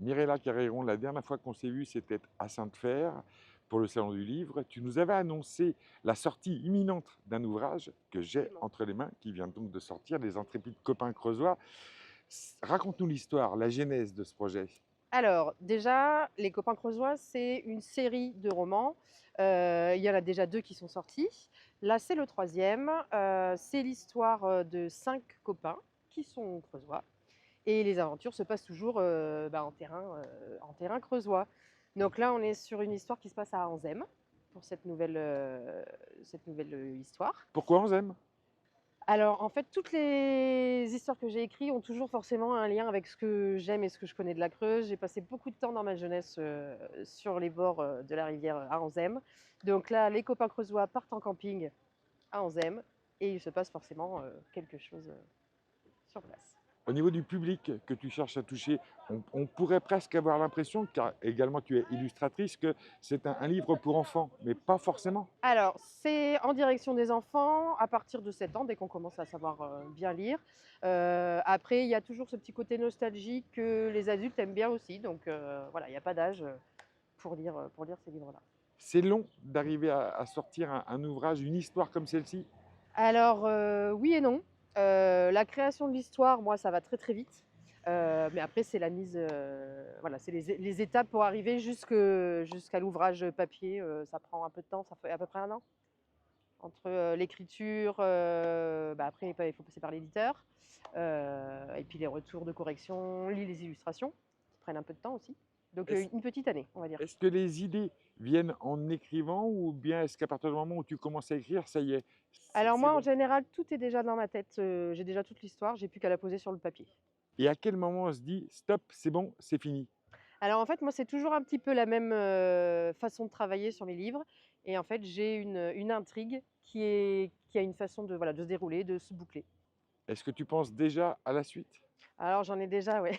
Mirella Carreron, la dernière fois qu'on s'est vu, c'était à Sainte-Fère pour le Salon du Livre. Tu nous avais annoncé la sortie imminente d'un ouvrage que j'ai Absolument. entre les mains, qui vient donc de sortir, Les Intrépides Copains Creusois. Raconte-nous l'histoire, la genèse de ce projet. Alors, déjà, Les Copains Creusois, c'est une série de romans. Il y en a déjà 2 qui sont sortis. Là, c'est le troisième. C'est l'histoire de 5 copains qui sont creusois. Et les aventures se passent toujours en terrain creusois. Donc là, on est sur une histoire qui se passe à Anzem pour cette nouvelle histoire. Pourquoi on aime? Alors, en fait, toutes les histoires que j'ai écrites ont toujours forcément un lien avec ce que j'aime et ce que je connais de la Creuse. J'ai passé beaucoup de temps dans ma jeunesse sur les bords de la rivière à Anzem. Donc là, les copains creusois partent en camping à Anzem et il se passe forcément quelque chose sur place. Au niveau du public que tu cherches à toucher, on pourrait presque avoir l'impression, car également tu es illustratrice, que c'est un livre pour enfants, mais pas forcément. Alors, c'est en direction des enfants à partir de 7 ans, dès qu'on commence à savoir bien lire. Après, il y a toujours ce petit côté nostalgique que les adultes aiment bien aussi. Donc voilà, il n'y a pas d'âge pour lire ces livres-là. C'est long d'arriver à sortir un ouvrage, une histoire comme celle-ci. Alors, oui et non. La création de l'histoire, moi, ça va très très vite. Mais après, c'est la mise, voilà, c'est les étapes pour arriver jusqu'à l'ouvrage papier. Ça prend un peu de temps, ça fait à peu près un an. Entre l'écriture, après il faut passer par l'éditeur, et puis les retours de correction, les illustrations, qui prennent un peu de temps aussi. Donc Est-ce une petite année, on va dire. est-ce que les idées viennent en écrivant ou bien est-ce qu'à partir du moment où tu commences à écrire, ça y est, Alors c'est moi, en bon? général, tout est déjà dans ma tête, j'ai déjà toute l'histoire, j'ai plus qu'à la poser sur le papier. Et à quel moment on se dit: «Stop, c'est bon, c'est fini»? Alors en fait, moi, c'est toujours un petit peu la même, façon de travailler sur mes livres et en fait, j'ai une intrigue qui a une façon de, voilà, de se dérouler, de se boucler. Est-ce que tu penses déjà à la suite? Alors j'en ai déjà, ouais.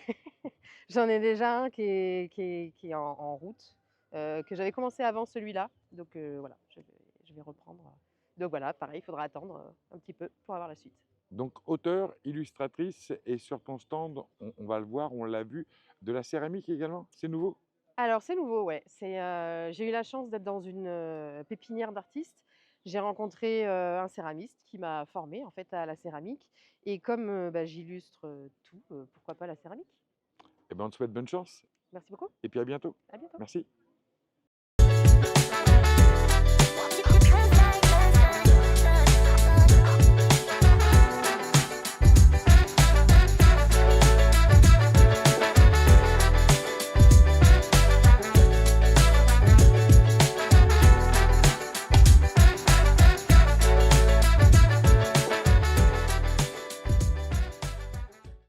J'en ai déjà un qui est en route, que j'avais commencé avant celui-là. Donc voilà, je vais reprendre. Donc voilà, pareil, il faudra attendre, un petit peu pour avoir la suite. Donc auteure, illustratrice et sur ton stand, on va le voir, on l'a vu, de la céramique également? C'est nouveau? Alors c'est nouveau, ouais, j'ai eu la chance d'être dans une, pépinière d'artistes. J'ai rencontré, un céramiste qui m'a formée, en fait, à la céramique et comme, j'illustre, tout, pourquoi pas la céramique? Eh ben, on te souhaite bonne chance Merci beaucoup, et puis à bientôt. à bientôt. Merci.